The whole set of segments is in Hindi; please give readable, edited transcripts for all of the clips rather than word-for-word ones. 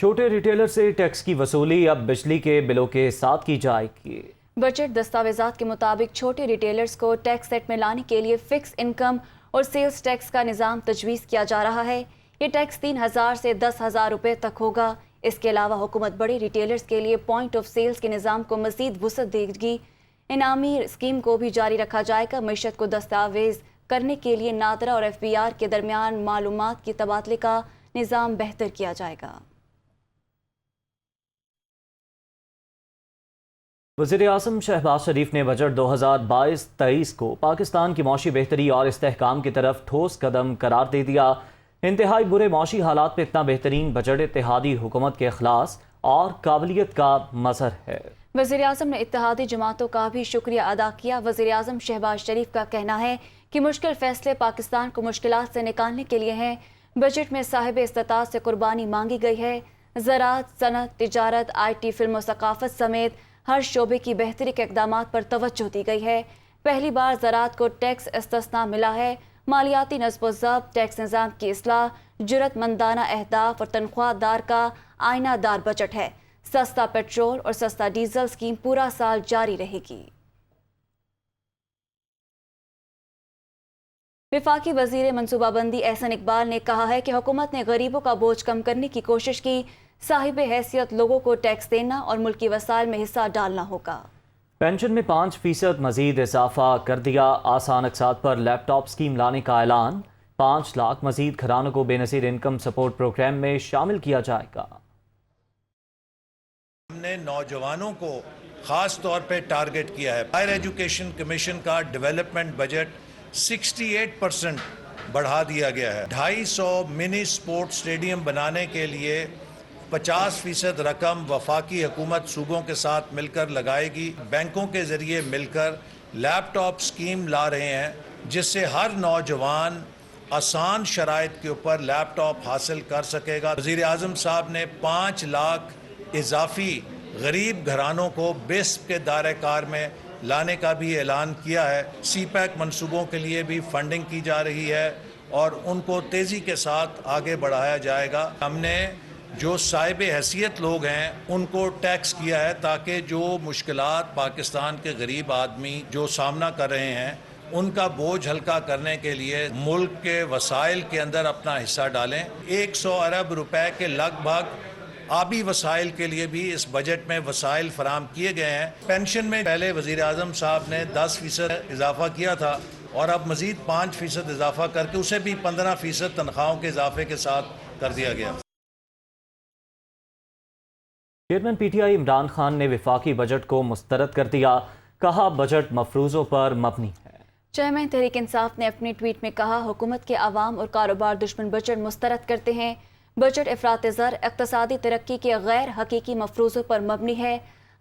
छोटे रिटेलर से टैक्स की वसूली अब बिजली के बिलों के साथ की जाएगी। बजट दस्तावेजात के मुताबिक छोटे रिटेलर्स को टैक्स सेट में लाने के लिए फिक्स इनकम और सेल्स टैक्स का निज़ाम तजवीज़ किया जा रहा है। ये टैक्स 3,000 से 10,000 रुपये तक होगा। इसके अलावा हुकूमत बड़े रिटेलर्स के लिए पॉइंट ऑफ सेल्स के निज़ाम को मज़ीद वुसअत देगी। इनामी स्कीम को भी जारी रखा जाएगा। मईशत को दस्तावेज करने के लिए नादरा और FBR के दरमियान मालूमात के तबादले का निज़ाम बेहतर किया जाएगा। वज़ीर-ए-आज़म शहबाज शरीफ ने बजट 2022-23 को पाकिस्तान की मौशी बेहतरी और इस्तेहकाम की तरफ ठोस कदम करार दे दिया। इंतहाई बुरे मौशी हालात में इतना बेहतरीन बजट इत्तेहादी हुकूमत के अखलास और काबिलियत का मज़हर है। वज़ीर-ए-आज़म ने इत्तेहादी जमातों का भी शुक्रिया अदा किया। वज़ीर-ए-आज़म शहबाज शरीफ का कहना है कि मुश्किल फैसले पाकिस्तान को मुश्किलात से निकालने के लिए हैं। बजट में साहिब इस्तात से कुर्बानी मांगी गई है। ज़राअत, सनत, तिजारत, IT, फिल्म और सकाफत समेत हर शोबे की बेहतरी के इक़दामात पर तवज्जो दी गई है। पहली बार ज़राअत को टैक्स इस्तिस्ना मिला है। मालियाती नस्ब व ज़ब्त, टैक्स निज़ाम की इस्लाह, जुरतमंदाना अहदाफ और तनख्वाहदार का आईनादार बजट है। सस्ता पेट्रोल और सस्ता डीजल स्कीम पूरा साल जारी रहेगी। वफाकी वज़ीर मनसूबाबंदी एहसन इकबाल ने कहा है कि हुकूमत ने गरीबों का बोझ कम करने की कोशिश की। साहिब हैसियत लोगों को टैक्स देना और मुल्की वसाइल में हिस्सा डालना होगा। पेंशन में 5% मजीद इजाफा कर दिया। आसान अक़सात पर लैपटॉप स्कीम लाने का ऐलान। 5 लाख मजीद घरानों को बेनज़ीर इनकम सपोर्ट प्रोग्राम में शामिल किया जाएगा। हमने नौजवानों को खास तौर पे टारगेट किया है। हायर एजुकेशन कमीशन का डेवलपमेंट बजट 68% बढ़ा दिया गया है। 250 मिनी स्पोर्ट स्टेडियम बनाने के लिए 50% रकम वफाकी हुकूमत सूबों के साथ मिलकर लगाएगी। बैंकों के जरिए मिलकर लैपटॉप स्कीम ला रहे हैं जिससे हर नौजवान आसान शराइत के ऊपर लैपटॉप हासिल कर सकेगा। वज़ीर-ए-आज़म साहब ने 5 लाख इजाफी गरीब घरानों को बिस्प के दायरे कार में लाने का भी ऐलान किया है। CPEC मनसूबों के लिए भी फंडिंग की जा रही है और उनको तेज़ी के साथ आगे बढ़ाया जाएगा। हमने जो साहिब हैसियत लोग हैं उनको टैक्स किया है ताकि जो मुश्किलात पाकिस्तान के गरीब आदमी जो सामना कर रहे हैं उनका बोझ हल्का करने के लिए मुल्क के वसाइल के अंदर अपना हिस्सा डालें। 100 अरब रुपए के लगभग आबी वसाइल के लिए भी इस बजट में वसाइल फराम किए गए हैं। पेंशन में पहले वज़ीर-ए-आज़म साहब ने 10% इजाफा किया था और अब मजीद 5% इजाफा करके उसे भी 15% तनख्वाहों के इजाफे के साथ कर दिया गया। चेयरमैन PTI इमरान खान ने वफाकी बजट को मुस्तरद कर दिया। कहा बजट मफरूज़ों पर मबनी है। चेयरमैन तहरीक इंसाफ ने अपने ट्वीट में कहा हुकूमत के आवाम और कारोबार दुश्मन बजट मुस्तरद करते हैं। बजट अफरात ज़र इक़्तिसादी तरक्की के गैर हकीकी मफरूज़ों पर मबनी है।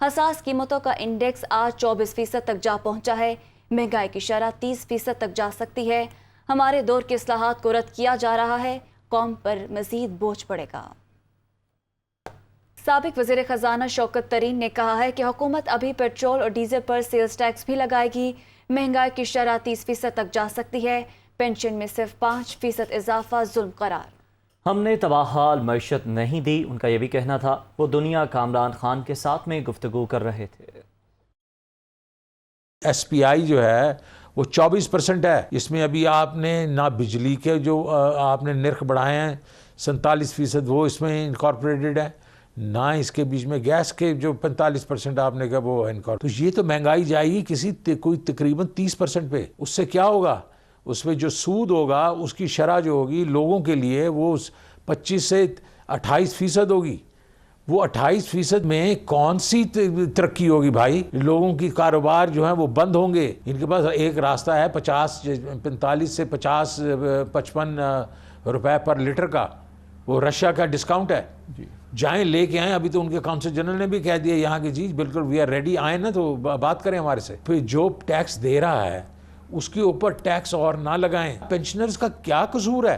हसास कीमतों का इंडेक्स आज 24% तक जा पहुँचा है। महंगाई की शरह 30% तक जा सकती है। हमारे दौर के इस्लाहात को रद्द किया जा रहा है। कौम पर मज़ीद बोझ पड़ेगा। साबिक वज़ीर ख़जाना शौकत तरीन ने कहा है कि हुकूमत अभी पेट्रोल और डीजल पर सेल्स टैक्स भी लगाएगी। महंगाई की शरह 30% तक जा सकती है। पेंशन में सिर्फ 5% इजाफा जुल्म करार। हमने तबाहाल मईशत नहीं दी, उनका यह भी कहना था। वो दुनिया कामरान खान के साथ में गुफ्तगू कर रहे थे। SPI जो है वो 24% है। इसमें अभी आपने ना बिजली के जो आपने निर्ख बढ़ाए हैं 47% वो इसमें इनकॉर्पोरेटेड है, ना इसके बीच में गैस के जो 45% आपने कहा वो इनकॉर्पोरेटेड। तो ये तो महंगाई जाएगी कोई तकरीबन 30% पे। उससे क्या होगा? उसमें जो सूद होगा उसकी शरह जो होगी लोगों के लिए वो 25 से 28% होगी। वो 28% में कौन सी तरक्की होगी भाई? लोगों की कारोबार जो है वो बंद होंगे। इनके पास एक रास्ता है 45 से 55 रुपए पर लीटर का, वो रशिया का डिस्काउंट है। जाएं लेके आए। अभी तो उनके काउंसिल जनरल ने भी कह दिया यहाँ की चीज़ बिल्कुल वी आर रेडी। आए ना तो बात करें हमारे से। फिर जो टैक्स दे रहा है उसके ऊपर टैक्स और ना लगाएं। पेंशनर्स का क्या कसूर है?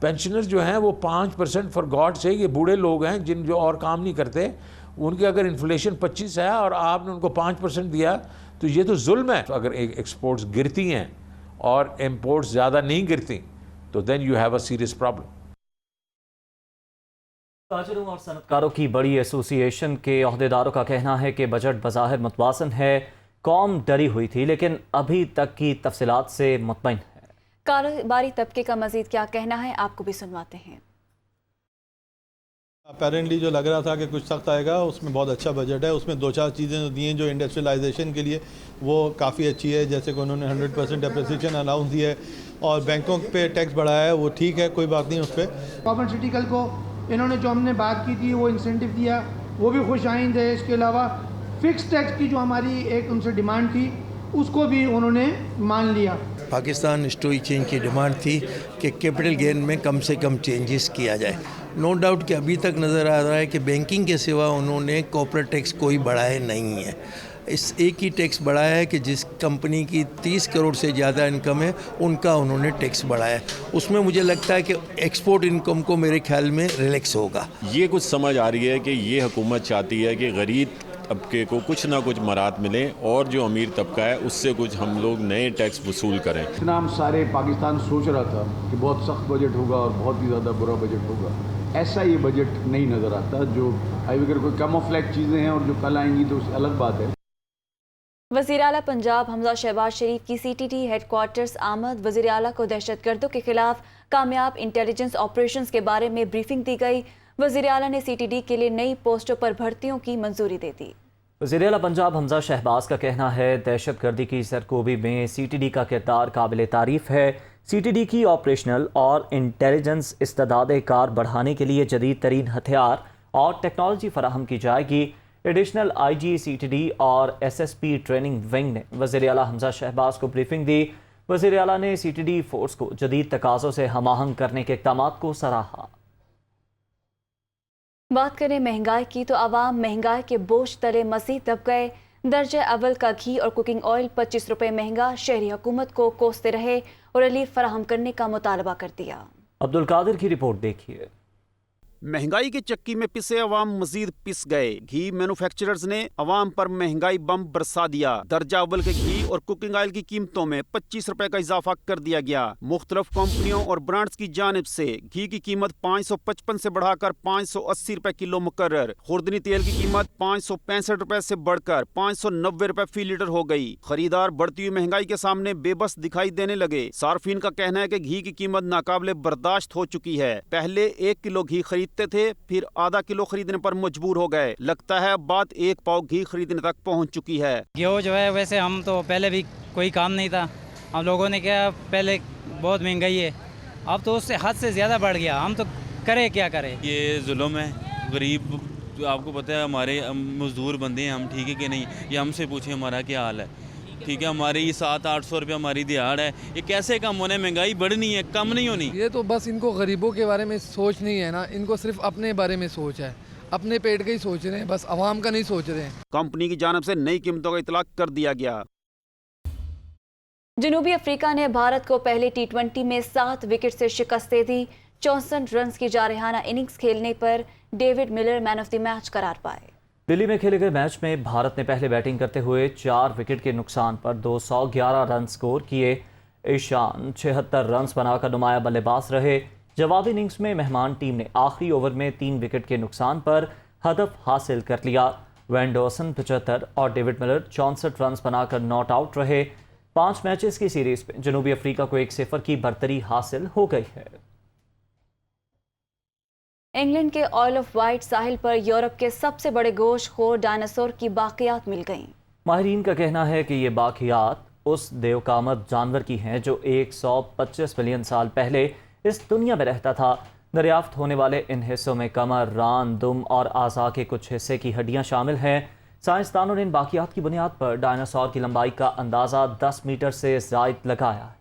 पेंशनर्स जो हैं वो 5% फॉर गॉड से, ये बूढ़े लोग हैं जिन जो और काम नहीं करते, उनके अगर इन्फ्लेशन 25 है और आपने उनको 5% दिया तो ये तो जुल्म है। तो अगर एक्सपोर्ट्स गिरती हैं और इम्पोर्ट्स ज़्यादा नहीं गिरती तो then you have a serious problem. ताजिरों और सनतकारों की बड़ी एसोसिएशन के अहदेदारों का कहना है कि बजट बज़ाहिर मुतवाज़िन है, कौम डरी हुई थी लेकिन अभी तक की तफसीलात से मुतमईन है। कारोबारी तबके का मजीद क्या कहना है, आपको भी सुनवाते हैं। अपेरेंटली जो लग रहा था कि कुछ सख्त आएगा, उसमें बहुत अच्छा बजट है। उसमें दो चार चीज़ें दी हैं जो इंडस्ट्रियलाइजेशन के लिए वो काफ़ी अच्छी है, जैसे कि उन्होंने 100% डेप्रिसिएशन अनाउंस दिया है और बैंकों पे टैक्स बढ़ाया है, वो ठीक है, कोई बात नहीं उस पर। फार्मास्यूटिकल को इन्होंने जो हमने बात की थी वो इंसेंटिव दिया, वो भी खुश आइंद है। इसके अलावा फिक्स टैक्स की जो हमारी एक उनसे डिमांड थी उसको भी उन्होंने मान लिया। पाकिस्तान स्टोरी चेंज की डिमांड थी कि कैपिटल गेन में कम से कम चेंजेस किया जाए। नो डाउट कि अभी तक नज़र आ रहा है कि बैंकिंग के सिवा उन्होंने कॉर्पोरेट टैक्स कोई बढ़ाए नहीं है। इस एक ही टैक्स बढ़ाया है कि जिस कंपनी की 30 करोड़ से ज़्यादा इनकम है उनका उन्होंने टैक्स बढ़ाया है। उसमें मुझे लगता है कि एक्सपोर्ट इनकम को मेरे ख्याल में रिलैक्स होगा। ये कुछ समझ आ रही है कि ये हुकूमत चाहती है कि गरीब तबके को कुछ ना कुछ मराहत मिले और जो अमीर तबका है उससे कुछ हम लोग नए टैक्स वसूल करें। इतना हम सारे पाकिस्तान सोच रहा था कि बहुत सख्त बजट होगा और बहुत ही ज़्यादा बुरा बजट होगा, ऐसा ये बजट नहीं नज़र आता। जो अगर कोई कैमोफ्लेज चीज़ें हैं और जो कल आएंगी तो उसकी अलग बात है। वज़ीर आला पंजाब हमजा शहबाज शरीफ की CTT हेडक्वार्टर्स आमद। वज़ीर आला को दहशतगर्दों के खिलाफ कामयाब इंटेलिजेंस ऑपरेशंस के बारे में ब्रीफिंग दी गई। वज़ीर आला ने CTD के लिए नई पोस्टों पर भर्तियों की मंजूरी दे दी। वज़ीर आला पंजाब हमजा शहबाज का कहना है दहशतगर्दी की सरकोबी में CTD का किरदार काबिल तारीफ़ है। CTD की ऑपरेशनल और इंटेलिजेंस इस्तेदाद कार बढ़ाने के लिए जदीद तरीन हथियार और टेक्नोलॉजी फराहम की जाएगी। एडिशनल IG CTD और SSP ट्रेनिंग विंग ने वज़ीर आला हमजा शहबाज को ब्रीफिंग दी। वज़ीर आला ने CTD फोर्स को जदीद तकाज़ों से हमाहंग करने के इक़दामात को सराहा। बात करें महंगाई की तो आवाम महंगाई के बोझ तले मज़ीद दब गए। दर्जे अव्वल का घी और कुकिंग ऑयल 25 रुपये महंगा। शहरी हुकूमत को कोसते रहे और रिलीफ फराहम करने का मुतालबा कर दिया। अब्दुल कादिर की रिपोर्ट देखिए। महंगाई की चक्की में पिसे अवाम मजीद पिस गए। घी मैन्युफैक्चरर्स ने अवाम पर महंगाई बम बरसा दिया। दर्जा अव्वल के घी और कुकिंग ऑयल की कीमतों में 25 रुपए का इजाफा कर दिया गया। मुख्तलिफ कंपनियों और ब्रांड्स की जानिब से घी की कीमत 555 से बढ़ाकर 580 रुपए किलो मुकर्रर। खुर्दनी तेल की कीमत 565 रुपए से बढ़कर 590 रुपए फी लीटर हो गई। खरीदार बढ़ती हुई महंगाई के सामने बेबस दिखाई देने लगे। सार्फिन का कहना है कि घी की कीमत नाकाबिले बर्दाश्त हो चुकी है। पहले 1 किलो घी खरीदते थे, फिर आधा किलो खरीदने पर मजबूर हो गए। लगता है अब बात 1 पाव घी खरीदने तक पहुंच चुकी है। गेहूँ जो है, वैसे हम तो पहले भी कोई काम नहीं था, हम लोगों ने क्या पहले बहुत महंगाई है, अब तो उससे हद से ज़्यादा बढ़ गया। हम तो करें क्या करें। ये जुल्म है। गरीब तो आपको पता है, हमारे मजदूर बंदे हैं हम, ठीक है कि नहीं? ये हमसे पूछे हमारा क्या हाल है, ठीक है? हमारे ये 700-800 रुपये हमारी दिहाड़ है। ये कैसे कम होने? महंगाई बढ़नी है, कम नहीं होनी। ये तो बस इनको गरीबों के बारे में सोच नहीं है ना, इनको सिर्फ अपने बारे में सोच है, अपने पेट का ही सोच रहे हैं, बस आवाम का नहीं सोच रहे हैं। कंपनी की जानिब से नई कीमतों का इतलाक कर दिया गया। जनूबी अफ्रीका ने भारत को पहले T20 में 7 विकेट से शिकस्त दे दी। 64 रन की जारहाना इनिंग्स खेलने पर David Miller man of the match करार पाए। दिल्ली में खेले गए मैच में भारत ने पहले बैटिंग करते हुए 4 विकेट के नुकसान पर 211 रन स्कोर किए। ईशान 76 रन बनाकर नुमाया बल्लेबाज रहे। जवाबी इनिंग्स में मेहमान टीम ने आखिरी ओवर में 3 विकेट के नुकसान पर हदफ हासिल कर लिया। वेंडोसन 75 और डेविड मिलर 64 रन बनाकर नॉट आउट रहे। 5 मैचेस की सीरीज में जनूबी अफ्रीका को 1-0 की बरतरी हासिल हो गई है। इंग्लैंड के ऑयल ऑफ वाइट साहिल पर यूरोप के सबसे बड़े गोश्तखोर डायनासोर की बाकियात मिल गईं। माहिरीन का कहना है कि ये बाकियात उस देवकामत जानवर की हैं जो 125 मिलियन साल पहले इस दुनिया में रहता था। दरियाफ्त होने वाले इन हिस्सों में कमर, रान, दुम और आज़ा के कुछ हिस्से की हड्डियां शामिल हैं। साइंसदानों ने इन बाकियात की बुनियाद पर डायनासोर की लंबाई का अंदाज़ा 10 मीटर से ज़ायद लगाया है।